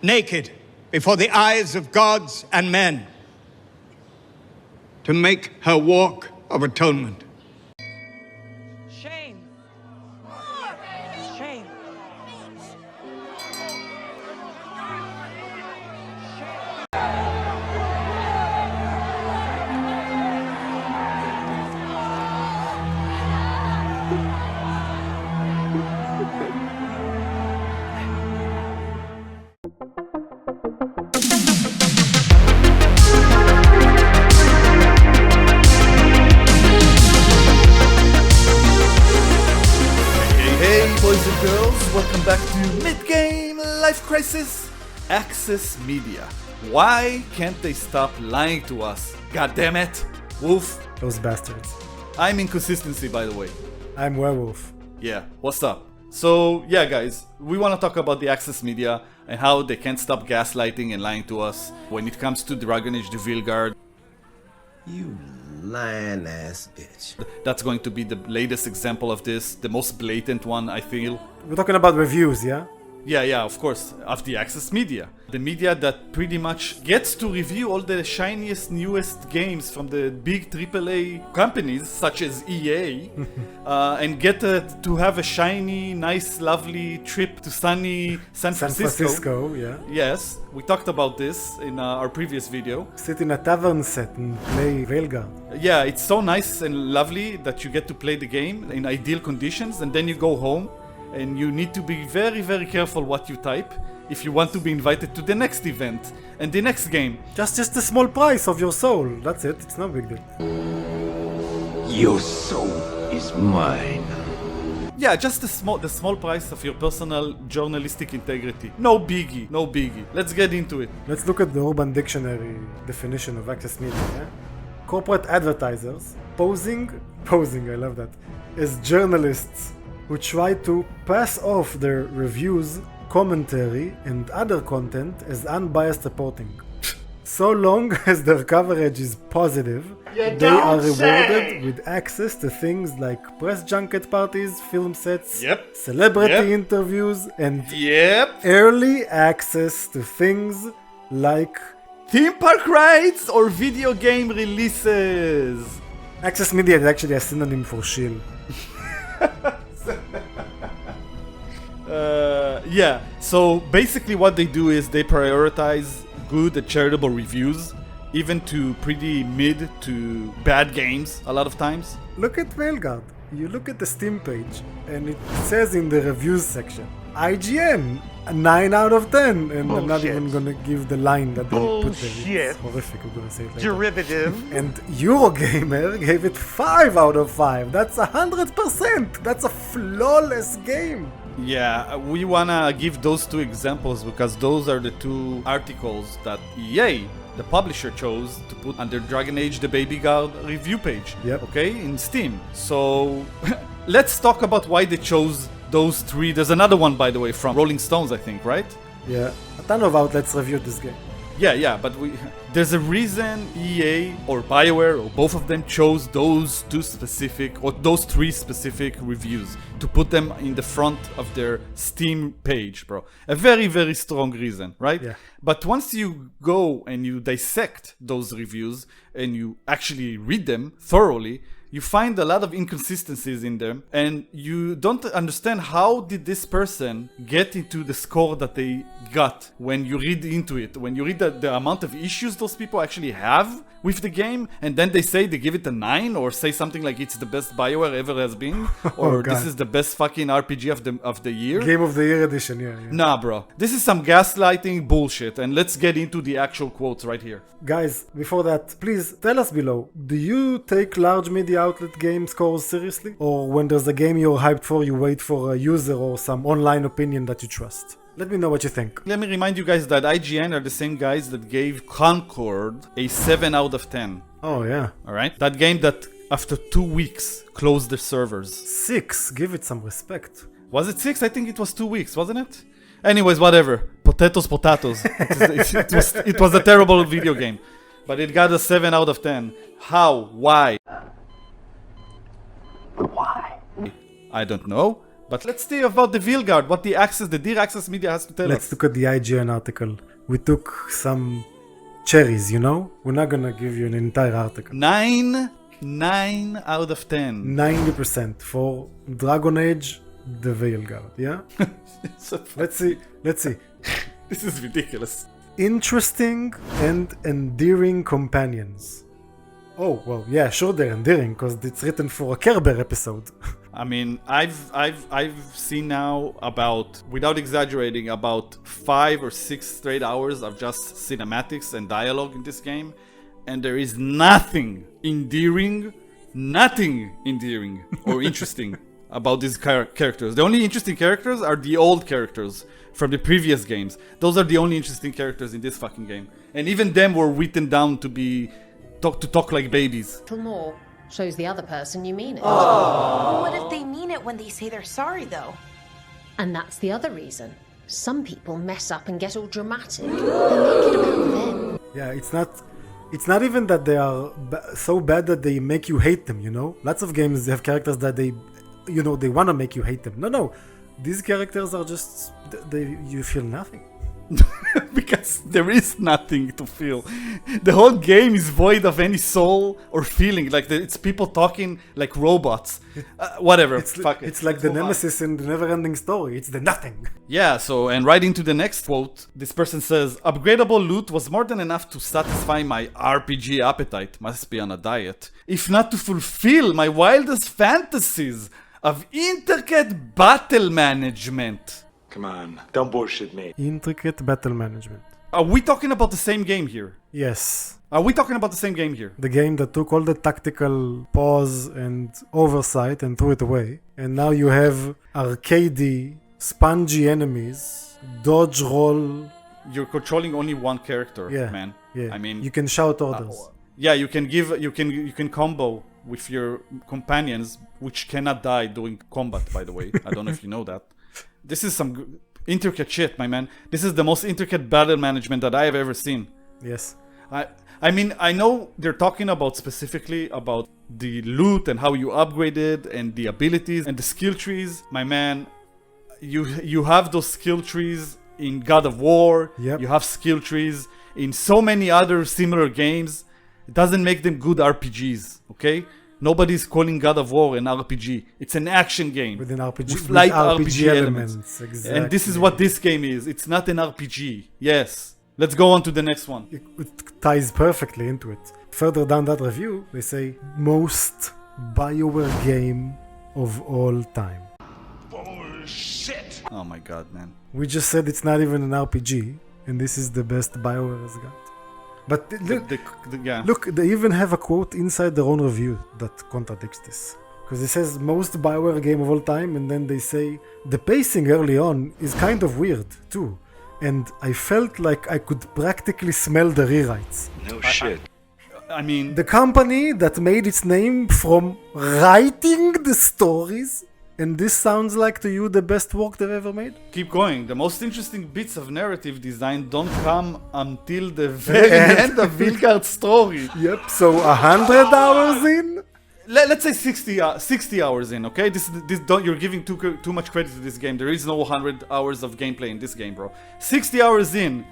naked before the eyes of gods and men to make her walk of atonement. Shame. Shame. Boys and girls, welcome back to Midgame Life Crisis Access Media. Why can't they stop lying to us? God damn it! Wolf. Those bastards. I'm Inconsistency, by the way. I'm Werewolf. Yeah, what's up? So, yeah guys, we want to talk about the Access Media and how they can't stop gaslighting and lying to us when it comes to Dragon Age the Veilguard. You lying ass bitch. That's going to be the latest example of this, the most blatant one, I feel. We're talking about reviews, yeah? Yeah, of course, of the Access Media. The media that pretty much gets to review all the shiniest, newest games from the big AAA companies, such as EA, and get to have a shiny, nice, lovely trip to sunny San Francisco. Yeah. Yes, we talked about this in our previous video. Sit in a tavern set and play Veilguard. Yeah, it's so nice and lovely that you get to play the game in ideal conditions, and then you go home and you need to be very, very careful what you type if you want to be invited to the next event and the next game. Just a small price of your soul. That's it. It's no big deal. Your soul is mine. Yeah, just the small price of your personal journalistic integrity. No biggie, no biggie. Let's get into it. Let's look at the Urban Dictionary definition of access media. Yeah? Corporate advertisers posing, I love that, as journalists who try to pass off their reviews, commentary, and other content as unbiased reporting. So long as their coverage is positive, they are rewarded with access to things like press junket parties, film sets, celebrity interviews, and early access to things like theme park rides or video game releases. Access media is actually a synonym for shill. Yeah, so basically what they do is they prioritize good and charitable reviews, even to pretty mid to bad games a lot of times. Look at Veilguard. You look at the Steam page and it says in the reviews section, IGN, a 9 out of 10. And I'm not even gonna give the line that they put there. It's horrific, I'm gonna say it later. Derivative. And Eurogamer gave it 5 out of 5. That's 100%. That's a flawless game. Yeah, we wanna give those two examples because those are the two articles that EA, the publisher, chose to put under Dragon Age the Veilguard review page. Okay, in Steam. So let's talk about why they chose those three. There's another one, by the way, from Rolling Stones, I think, right? Yeah, a ton of outlets reviewed this game. Yeah, but there's a reason EA or Bioware or both of them chose those those three specific reviews to put them in the front of their Steam page, bro. A very, very strong reason, right? Yeah. But once you go and you dissect those reviews and you actually read them thoroughly, you find a lot of inconsistencies in them, and you don't understand how did this person get into the score that they got when you read into it. When you read the amount of issues those people actually have with the game, and then they say they give it a 9 or say something like it's the best Bioware ever has been, or this is the best fucking RPG of the year. Game of the Year edition, yeah. Nah, bro. This is some gaslighting bullshit, and let's get into the actual quotes right here. Guys, before that, please tell us below, do you take large media outlet game scores seriously? Or when there's a game you're hyped for, you wait for a user or some online opinion that you trust? Let me know what you think. Let me remind you guys that IGN are the same guys that gave Concord a 7 out of 10. Oh yeah. Alright? That game that after 2 weeks closed their servers. 6, give it some respect. Was it 6? I think it was 2 weeks, wasn't it? Anyways, whatever. Potatoes. It was a terrible video game. But it got a 7 out of 10. How? Why? Why? I don't know. But let's see about the Veilguard, what the Dear Access Media has to tell Let's us. look at the IGN article. We took some cherries, you know? We're not gonna give you an entire article. 9 out of 10. 90% for Dragon Age, the Veilguard, yeah? Let's see. This is ridiculous. Interesting and endearing companions. Oh, well, yeah, sure they're endearing, because it's written for a Care Bear episode. I mean, I've seen now about, without exaggerating, about 5 or 6 straight hours of just cinematics and dialogue in this game, and there is nothing endearing or interesting about these characters. The only interesting characters are the old characters from the previous games. Those are the only interesting characters in this fucking game, and even them were written down to talk like babies. Little more shows the other person you mean it. Well, what if they mean it when they say they're sorry, though? And that's the other reason. Some people mess up and get all dramatic. They make it about them. Yeah, it's not even that they are so bad that they make you hate them, you know? Lots of games have characters that they want to make you hate them. No. These characters are just, you feel nothing. Because there is nothing to feel. The whole game is void of any soul or feeling. Like it's people talking like robots. Whatever. It's like the nemesis in the never-ending story. It's the nothing. Yeah, and right into the next quote, this person says, upgradable loot was more than enough to satisfy my RPG appetite. Must be on a diet. If not to fulfill my wildest fantasies of intricate battle management. Come on, don't bullshit me. Intricate battle management. Are we talking about the same game here? Yes. Are we talking about the same game here? The game that took all the tactical pause and oversight and threw it away. And now you have arcadey, spongy enemies, dodge roll. You're controlling only one character, man. Yeah. I mean, you can shout orders. Yeah, you can combo with your companions, which cannot die during combat, by the way. I don't know if you know that. This is some intricate shit, my man. This is the most intricate battle management that I have ever seen. Yes. I mean, I know they're talking about specifically about the loot and how you upgrade it and the abilities and the skill trees. My man, you have those skill trees in God of War. Yep. You have skill trees in so many other similar games. It doesn't make them good RPGs, okay? Nobody's calling God of War an RPG. It's an action game. With an RPG, with light with RPG elements. Exactly. And this is what this game is. It's not an RPG. Yes. Let's go on to the next one. It ties perfectly into it. Further down that review, they say, most Bioware game of all time. Bullshit! Oh my god, man. We just said it's not even an RPG, and this is the best Bioware has got. But look, they even have a quote inside their own review that contradicts this. Because it says most Bioware game of all time, and then they say the pacing early on is kind of weird too. And I felt like I could practically smell the rewrites. No shit. I mean, The company that made its name from writing the stories, and this sounds like to you the best work they've ever made? keep going. The most interesting bits of narrative design don't come until the very end of Veilguard's story. Yep, so 100 hours in? Let's say 60 hours in, okay? You're giving too much credit to this game. There is no 100 hours of gameplay in this game, bro. 60 hours in.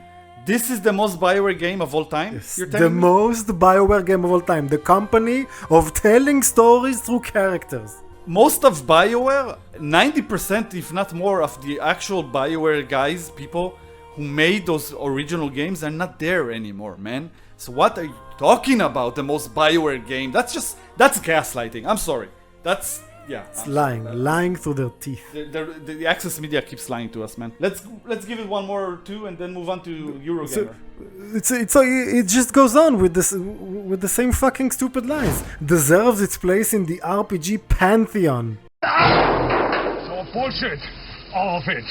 This is the most Bioware game of all time? Yes, You're the telling me? most Bioware game of all time. The company of telling stories through characters. Most of Bioware, 90% if not more of the actual Bioware guys, people who made those original games are not there anymore, man. So what are you talking about, the most Bioware game? That's gaslighting. I'm sorry. That's, yeah. It's lying through their teeth. The Access Media keeps lying to us, man. Let's give it one more or two and then move on to Eurogamer. It just goes on with the same fucking stupid lines. Deserves its place in the RPG pantheon. It's all bullshit. All of it.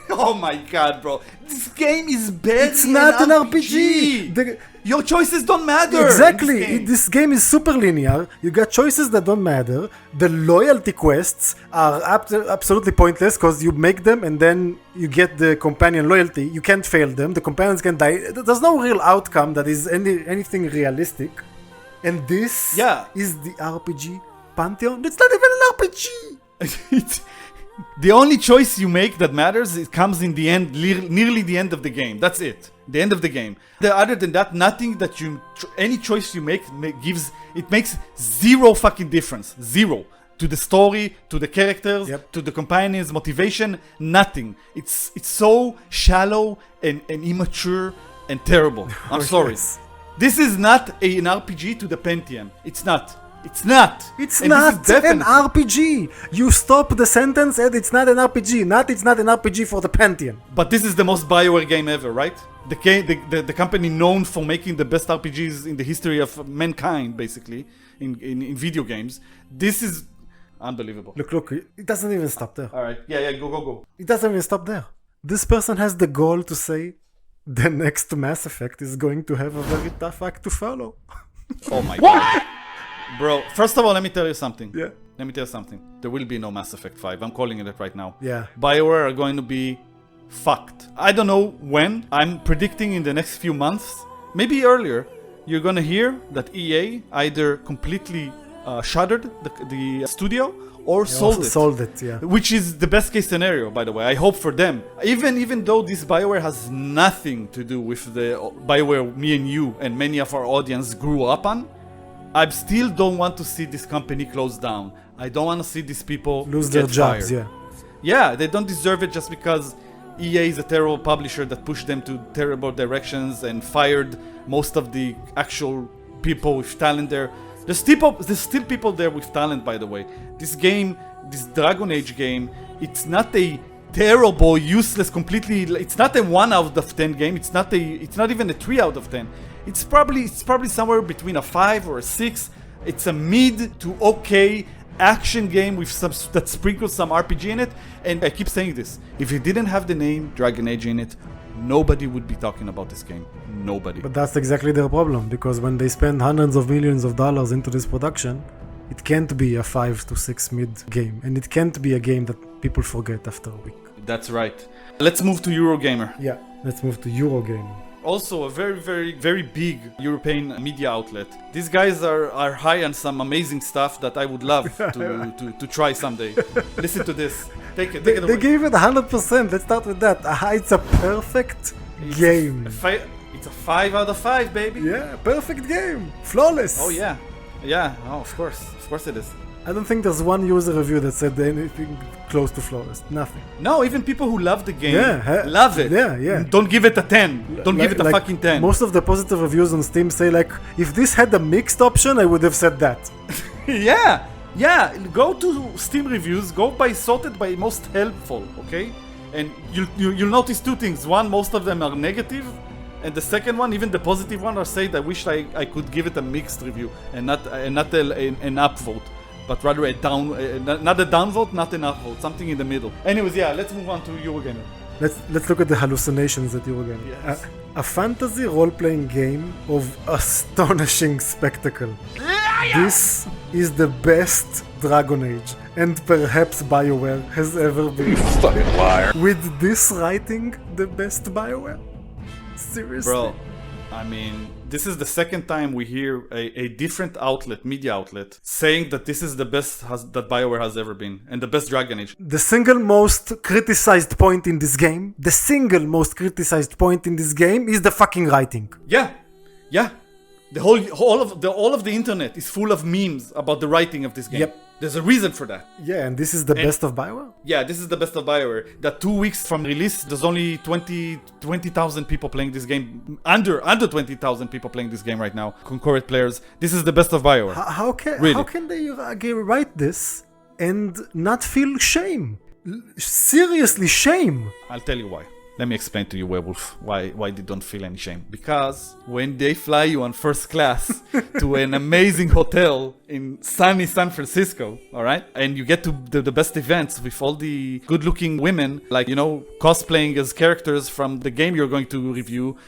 Oh my god, bro. This game is barely It's not an RPG. Your choices don't matter. Exactly. This game is super linear. You got choices that don't matter. The loyalty quests are absolutely pointless because you make them and then you get the companion loyalty. You can't fail them. The companions can die. There's no real outcome that is anything realistic. And this is the RPG pantheon. It's not even an RPG. The only choice you make that matters, it comes in the end, nearly the end of the game. That's it. The end of the game. Other than that, nothing that any choice you make makes zero fucking difference. Zero. To the story, to the characters, to the companions, motivation, nothing. It's so shallow and immature and terrible. I'm sorry. Yes. This is not an RPG to the Pentium. It's not. It's not. It's And not this is an definitely- RPG. You stop the sentence and it's not an RPG. It's not an RPG for the Pantheon. But this is the most Bioware game ever, right? The company known for making the best RPGs in the history of mankind, basically, in video games. This is unbelievable. Look, it doesn't even stop there. Alright, yeah, go. It doesn't even stop there. This person has the goal to say the next Mass Effect is going to have a very tough act to follow. Oh my god. Bro, first of all, let me tell you something. Yeah. Let me tell you something. There will be no Mass Effect 5. I'm calling it right now. Yeah. Bioware are going to be fucked. I don't know when. I'm predicting in the next few months, maybe earlier, you're gonna hear that EA either completely shuttered the studio or sold it. Sold it, yeah. Which is the best case scenario, by the way. I hope for them. Even though this Bioware has nothing to do with the Bioware me and you and many of our audience grew up on, I still don't want to see this company close down. I don't want to see these people Lose get their jobs, fired. yeah. Yeah, they don't deserve it just because EA is a terrible publisher that pushed them to terrible directions and fired most of the actual people with talent there. There's still people there with talent, by the way. This game, this Dragon Age game, it's not a terrible, useless, completely. It's not a 1 out of 10 game. It's not even a 3 out of 10. It's probably somewhere between a 5 or a 6. It's a mid to okay action game with some that sprinkles some RPG in it. And I keep saying this: if it didn't have the name Dragon Age in it, nobody would be talking about this game. Nobody. But that's exactly their problem, because when they spend hundreds of millions of dollars into this production, it can't be a 5 to 6 mid game, and it can't be a game that people forget after a week. That's right. Let's move to Eurogamer. Yeah, let's move to Eurogame. Also a very, very, very big European media outlet. These guys are high on some amazing stuff that I would love to try someday. Listen to this. Take it They away. gave it 100%. Let's start with that. It's a perfect game. It's a 5 out of 5, baby. Yeah, perfect game. Flawless. Oh yeah. Yeah, oh, of course it is. I don't think there's one user review that said anything close to flawless. Nothing. No, even people who love the game Yeah, love it. yeah. Don't give it a 10. Don't give it a fucking 10. Most of the positive reviews on Steam say like, if this had a mixed option, I would have said that. Yeah. Go to Steam reviews. Go by sorted by most helpful. Okay, and you'll notice two things. One, most of them are negative, and the second one, even the positive one, are saying I wish I could give it a mixed review and not an upvote, but rather a down, not a downvote, not an upvote, something in the middle. Anyways, yeah, let's move on to Eurogamer. Let's look at the hallucinations that you were getting. Yes. A fantasy role-playing game of astonishing spectacle. This is the best Dragon Age, and perhaps Bioware has ever been. You fucking liar. With this writing, the best Bioware? Seriously? Bro, I mean, this is the second time we hear a different outlet, media outlet, saying that this is the best that Bioware has ever been, and the best Dragon Age. The single most criticized point in this game, is the fucking writing. Yeah. All of the internet is full of memes about the writing of this game. Yep. There's a reason for that. Yeah, and this is the best of Bioware? Yeah, this is the best of Bioware. That 2 weeks from release, there's only 20,000 people playing this game. Under 20,000 people playing this game right now. Concurrent players. This is the best of Bioware. How Really? can they write this and not feel shame? Seriously, shame. I'll tell you why. Let me explain to you, Werewolf, why they don't feel any shame. Because when they fly you on first class to an amazing hotel in sunny San Francisco, all right, and you get to the best events with all the good-looking women, like, cosplaying as characters from the game you're going to review,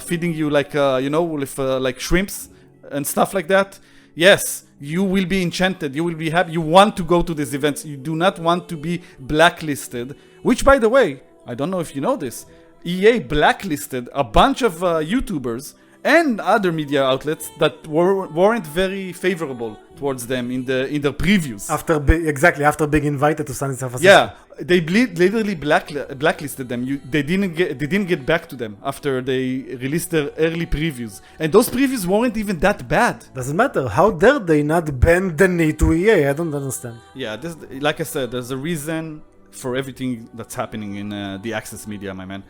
feeding you with shrimps and stuff like that. Yes, you will be enchanted. You will be happy. You want to go to these events. You do not want to be blacklisted, which, by the way, I don't know if you know this, EA blacklisted a bunch of YouTubers and other media outlets that weren't very favorable towards them in their previews. After being invited to San Francisco. Yeah, they literally blacklisted them. They didn't get back to them after they released their early previews, and those previews weren't even that bad. Doesn't matter. How dare they not bend the knee to EA? I don't understand. Yeah, like I said, there's a reason for everything that's happening in the Access media, my man.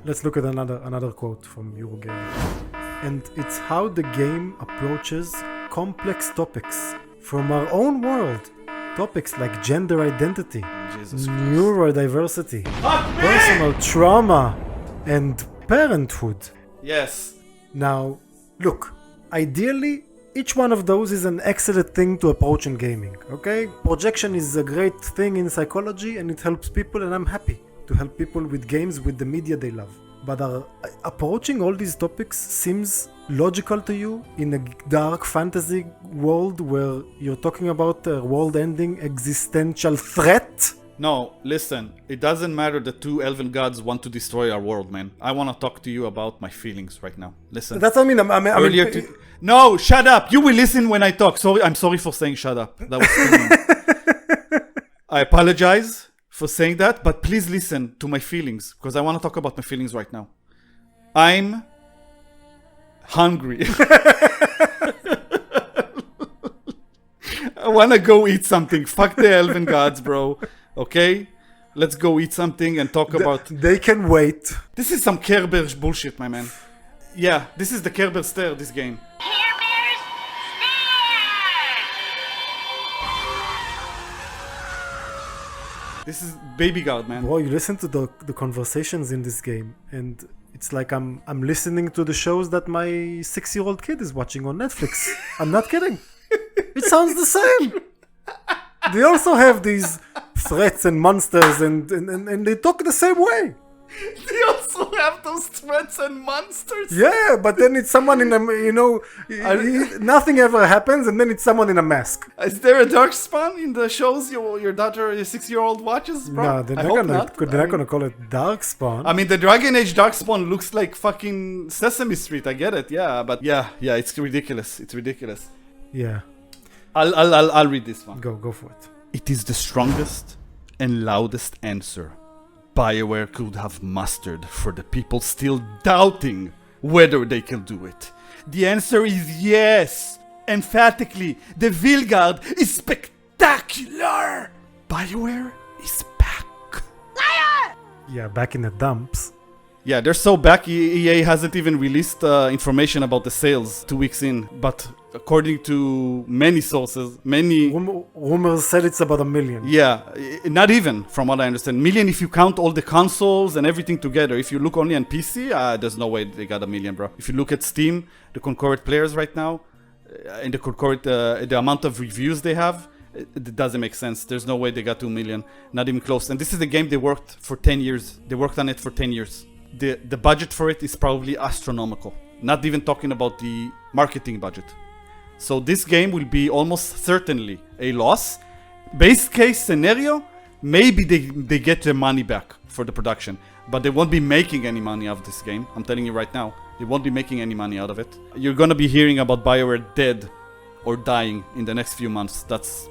Let's look at another quote from Eurogamer. And it's how the game approaches complex topics from our own world. Topics like gender identity, neurodiversity, personal trauma, and parenthood. Yes. Now, look, ideally, each one of those is an excellent thing to approach in gaming, okay? Projection is a great thing in psychology and it helps people, and I'm happy to help people with games, with the media they love. But approaching all these topics seems logical to you in a dark fantasy world where you're talking about a world-ending existential threat? No, listen, it doesn't matter that two elven gods want to destroy our world, man. I want to talk to you about my feelings right now. Listen. That's what I mean. No, shut up. You will listen when I talk. Sorry, I'm sorry for saying shut up. That was I apologize for saying that, but please listen to my feelings, because I want to talk about my feelings right now. I'm hungry. I want to go eat something. Fuck the elven gods, bro. Okay? Let's go eat something and talk about... They can wait. This is some Care Bears bullshit, my man. Yeah, this is the Care Bears stare, this game. Care Bears This is Baby God, man. Bro, you listen to the conversations in this game, and it's like I'm listening to the shows that my 6-year-old kid is watching on Netflix. I'm not kidding. It sounds the same. They also have these threats and monsters, and they talk the same way. They also have those threats and monsters. Yeah, but then it's someone in a, nothing ever happens, and then it's someone in a mask. Is there a darkspawn in the shows your daughter, your 6-year-old watches, bro? No, they're not gonna call it darkspawn. I mean, the Dragon Age darkspawn looks like fucking Sesame Street. I get it, yeah, but yeah, it's ridiculous. It's ridiculous. Yeah. I'll read this one. Go for it. It is the strongest and loudest answer Bioware could have mustered for the people still doubting whether they can do it. The answer is yes! Emphatically, the Veilguard is spectacular! Bioware is back. Yeah, back in the dumps. Yeah, they're so back, EA hasn't even released information about the sales 2 weeks in, but according to many sources, rumors said it's about 1 million. Yeah, not even, from what I understand. 1 million if you count all the consoles and everything together. If you look only on PC, there's no way they got 1 million, bro. If you look at Steam, the concurrent players right now, and the concurrent, the amount of reviews they have, it doesn't make sense. There's no way they got 2 million, not even close. And this is a game they worked for 10 years. They worked on it for 10 years. The budget for it is probably astronomical. Not even talking about the marketing budget. So this game will be almost certainly a loss. Base case scenario, maybe they get their money back for the production, but they won't be making any money out of this game. I'm telling you right now, they won't be making any money out of it. You're gonna be hearing about Bioware dead or dying in the next few months. That's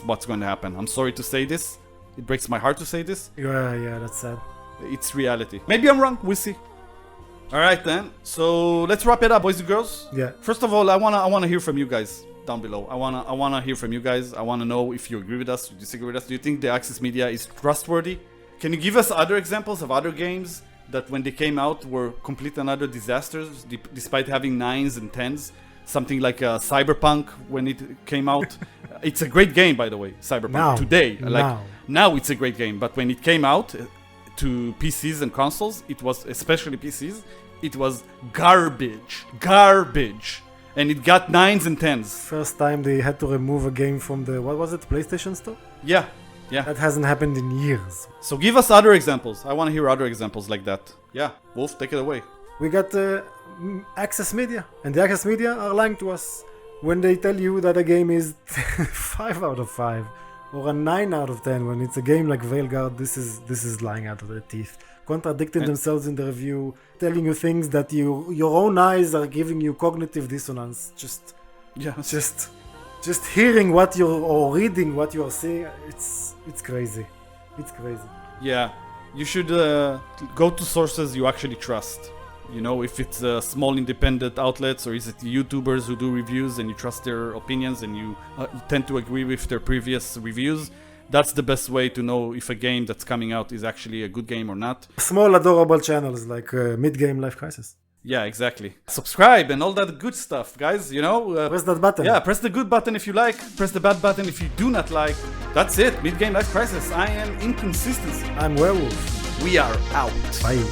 what's going to happen. I'm sorry to say this. It breaks my heart to say this. Yeah, that's sad. It's reality. Maybe I'm wrong. We'll see. All right, then. So let's wrap it up, boys and girls. Yeah. First of all, I wanna hear from you guys down below. I wanna hear from you guys. I wanna know if you agree with us, you disagree with us. Do you think the Access Media is trustworthy? Can you give us other examples of other games that when they came out were complete and utter disasters, despite having 9s and 10s? Something like Cyberpunk when it came out. It's a great game, by the way. Cyberpunk today. Now it's a great game, but when it came out to PCs and consoles, it was, especially PCs, it was garbage, and it got 9s and 10s. First time they had to remove a game from the, what was it, PlayStation Store? Yeah. That hasn't happened in years. So give us other examples. I want to hear other examples like that. Yeah, Wolf, take it away. We got Access Media, and the Access Media are lying to us when they tell you that a game is 5 out of 5 or a 9 out of 10 when it's a game like Veilguard. This is lying out of their teeth. contradicting themselves in the review, telling you things that your own eyes are giving you cognitive dissonance. Just hearing what you're or reading what you are seeing, it's crazy. It's crazy. Yeah, you should go to sources you actually trust. You know, if it's small independent outlets or is it YouTubers who do reviews and you trust their opinions and you tend to agree with their previous reviews, that's the best way to know if a game that's coming out is actually a good game or not. Small adorable channels like Midgame Life Crisis. Yeah, exactly. Subscribe and all that good stuff, guys, you know. Press that button. Yeah, press the good button if you like, press the bad button if you do not like. That's it, Midgame Life Crisis. I am Inconsistency. I'm Werewolf. We are out. Bye.